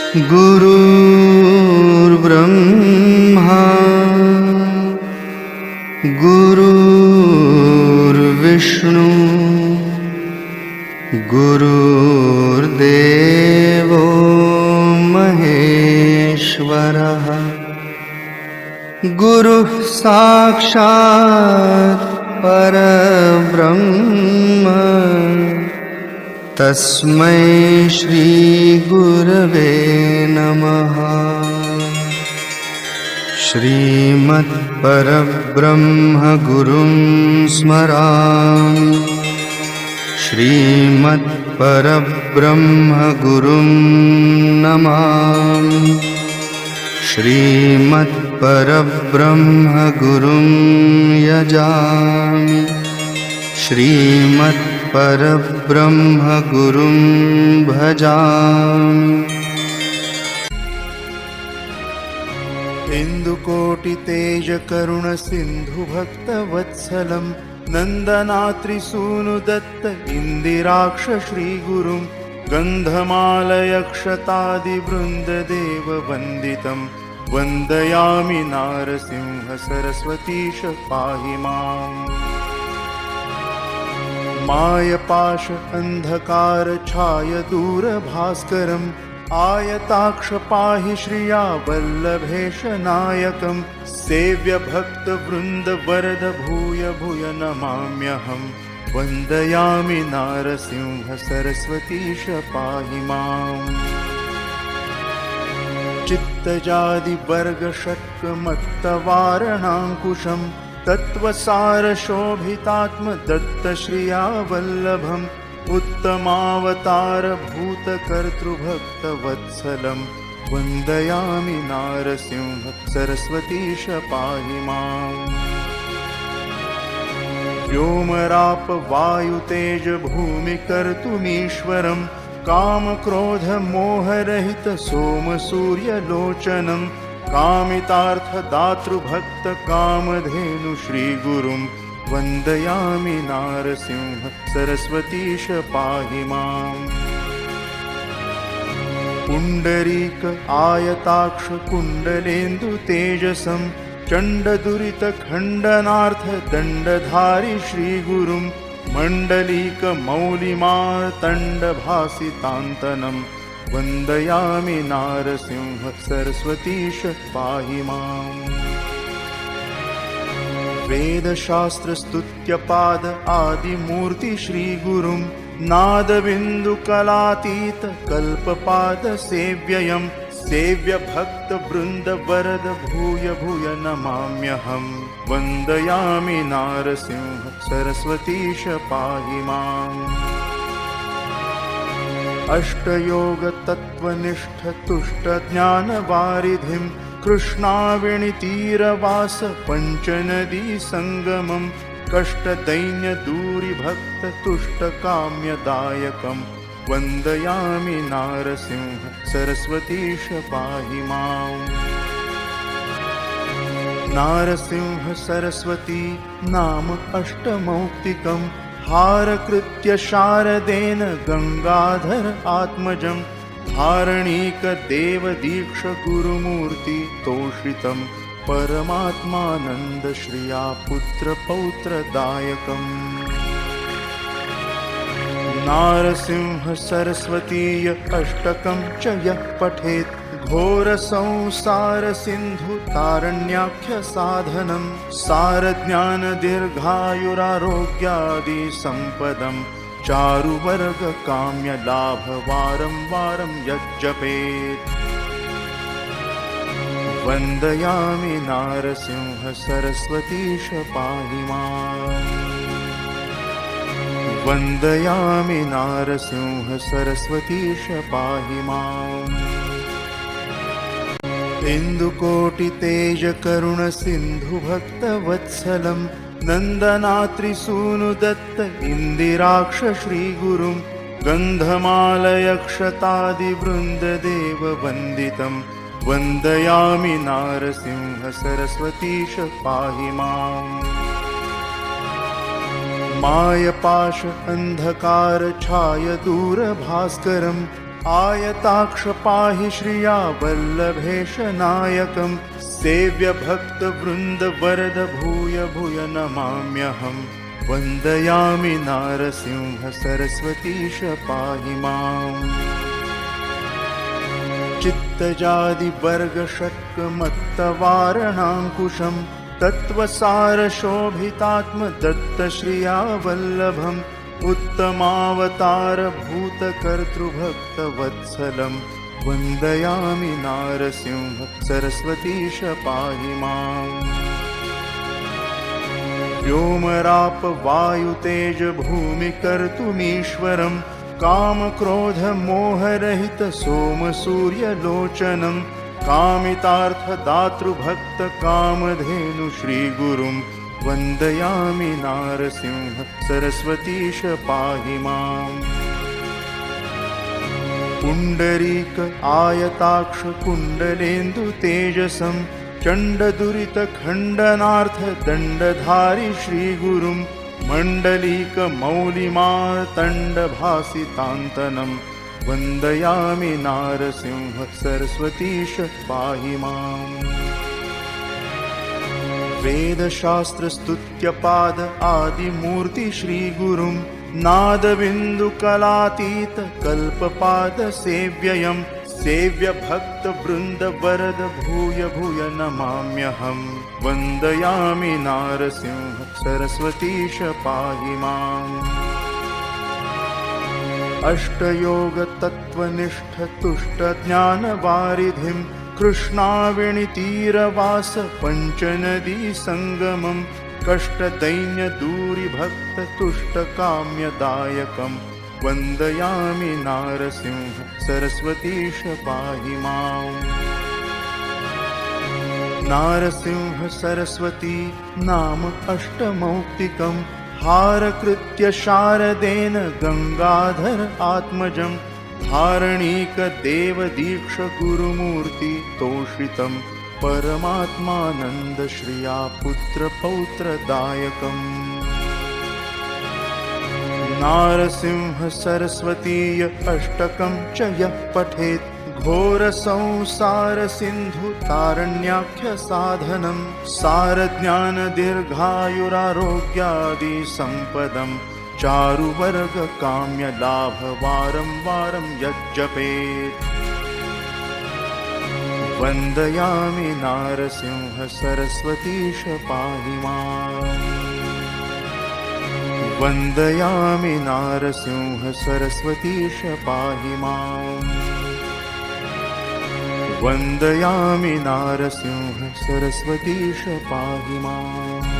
गुरुर्ब्रह्मा गुरुर्विष्णु गुरुर्देवो महेश्वरः गुरुः साक्षात् परब्रह्म तस्मै श्री गुरवे नमः। श्रीमत्परब्रह्म गुरुं स्मरामि श्रीमत्परब्रह्म गुरुं नमामि श्रीमत्परब्रह्म गुरुं यजामि श्रीमत्परब्रह्म गुरुं भजामि। इन्दुकोटितेजकरुणसिन्धुभक्तवत्सलं नन्दनात्रिसूनुदत्त इन्दिराक्ष श्रीगुरुं गन्धमालयक्षतादिवृन्ददेववन्दितं वन्दयामि नारसिंह सरस्वतीश पाहि माम्। मायपाश अन्धकार छाय दूरभास्करम् आयताक्ष पाहि श्रिया वल्लभेश नायकं सेव्य भक्तवृन्द वरद भूय भूय नमाम्यहं वन्दयामि नारसिंह सरस्वतीश पाहि माम्। चित्तजादि वर्ग षट्कमत्तवारणाङ्कुशं तत्त्वसारशोभितात्म दत्तश्रिया वल्लभम् उत्तमावतार भूतकर्तृभक्तवत्सलं वन्दयामि नारसिंह सरस्वतीश पाहि माम्। व्योमराप वायुतेज भूमिकर्तुमीश्वरं कामक्रोधमोहरहित सोमसूर्यलोचनं कामितार्थदातृभक्त कामधेनु श्रीगुरुं वन्दयामि नारसिंह सरस्वतीश पाहि माम्। पुण्डरीक आयताक्ष कुण्डलेन्दु तेजसं चण्डदुरितखण्डनार्थ दण्डधारि श्रीगुरुं मण्डलीक मौलिमार्तण्डभासितान्तनं वन्दयामि नारसिंह सरस्वतीश पाहि माम्। वेदशास्त्रस्तुत्यपाद आदिमूर्ति श्रीगुरुं नादबिन्दुकलातीत कल्पपाद सेव्ययं सेव्य भक्तवृन्द वरद भूय भूय नमाम्यहं वन्दयामि नारसिंह सरस्वतीश पाहि माम्। अष्टयोग तत्त्वनिष्ठ तुष्ट ज्ञानवारिधिं कृष्णावेणीतीरवास पञ्चनदी संगमं कष्टदैन्यदूरिभक्त तुष्टकाम्यदायकं वन्दयामि नारसिंह सरस्वतीश पाहि माम्। नारसिंह सरस्वती नाम अष्टमौक्तिकं हारकृत्य शारदेन गंगाधर आत्मजं धारणीक देवदीक्ष गुरुमूर्ति तोषितं परमात्मानन्द श्रिया पुत्र पौत्रदायकम्। नारसिंह सरस्वतीय अष्टकं च यः पठेत् घोर संसार सिन्धु तारण्याख्य साधनं सारज्ञान दीर्घायुरारोग्यादि संपदम् चारुवर्ग काम्य लाभ वारं वारं यज्जपेत् वन्दयामि नारसिंह सरस्वतीश पाहि माम्। वन्दयामि नारसिंह सरस्वतीश पाहि माम्। इन्दुकोटितेजकरुणसिन्धुभक्तवत्सलं नन्दनात्रिसूनुदत्त इन्दिराक्ष श्रीगुरुं गन्धमालयक्षतादिवृन्ददेववन्दितं वन्दयामि नारसिंह सरस्वतीश पाहि माम्। मायपाश अन्धकार छाय दूरभास्करं आयताक्ष पाहि श्रिया वल्लभेश नायकं सेव्य भक्त वृन्द वरद भूय भूय नमाम्यहम् वन्दयामि नारसिंह सरस्वतीश पाहि माम् चित्तजादि वर्ग षट्क मत्तवारणाङ्कुशं तत्त्वसार शोभितात्म दत्त श्रिया वल्लभम् उत्तमावतार भूतकर्तृभक्त वत्सलं वन्दयामि नारसिंह सरस्वतीश पाहि माम् व्योमराप वायुतेज भूमि कर्तुमीश्वरं कामक्रोध मोहरहित सोम सूर्यलोचनं कामितार्थ दातृभक्त कामधेनु श्रीगुरुं वन्दयामि नारसिंह सरस्वतीश पाहि माम् पुण्डरीक आयताक्ष कुण्डलेन्दु तेजसं चण्डदुरित खण्डनार्थ दण्डधारि श्रीगुरुं मण्डलीक मौलिमार्तण्डभासितान्तनं वन्दयामि नारसिंह सरस्वतीश पाहि माम् वेदशास्त्रस्तुत्यपाद आदिमूर्ति श्रीगुरुं नादबिन्दुकलातीत कल्पपाद सेव्ययं सेव्य भक्त वृन्द वरद भूय भूय नमाम्यहम् वन्दयामि नारसिंह सरस्वतीश पाहि माम् अष्टयोग तत्त्वनिष्ठ तुष्ट ज्ञानवारिधिं कृष्णावेणीतीरवास पञ्चनदी सङ्गमं कष्टदैन्य दूरिभक्त तुष्टकाम्यदायकं वन्दयामि नारसिंह सरस्वतीश पाहि माम् नारसिंह सरस्वती नाम अष्टमौक्तिकं हारकृत्य शारदेन गङ्गाधर आत्मजं धारणीक देवदीक्ष गुरुमूर्ति तोषितं परमात्मानन्द श्रिया पुत्रपौत्रदायकम् नारसिंह सरस्वतीय अष्टकं च यः पठेत् घोरसंसार सिन्धु तारण्याख्य साधनं सारज्ञान दीर्घायुरारोग्यादि सम्पदं चारुवर्ग काम्य लाभ वारं वारं यज्जपेत् वन्दयामि नारसिंह सरस्वतीश पाहि माम् वन्दयामि नारसिंह सरस्वतीश पाहि माम् वन्दयामि नारसिंह सरस्वतीश पाहि माम्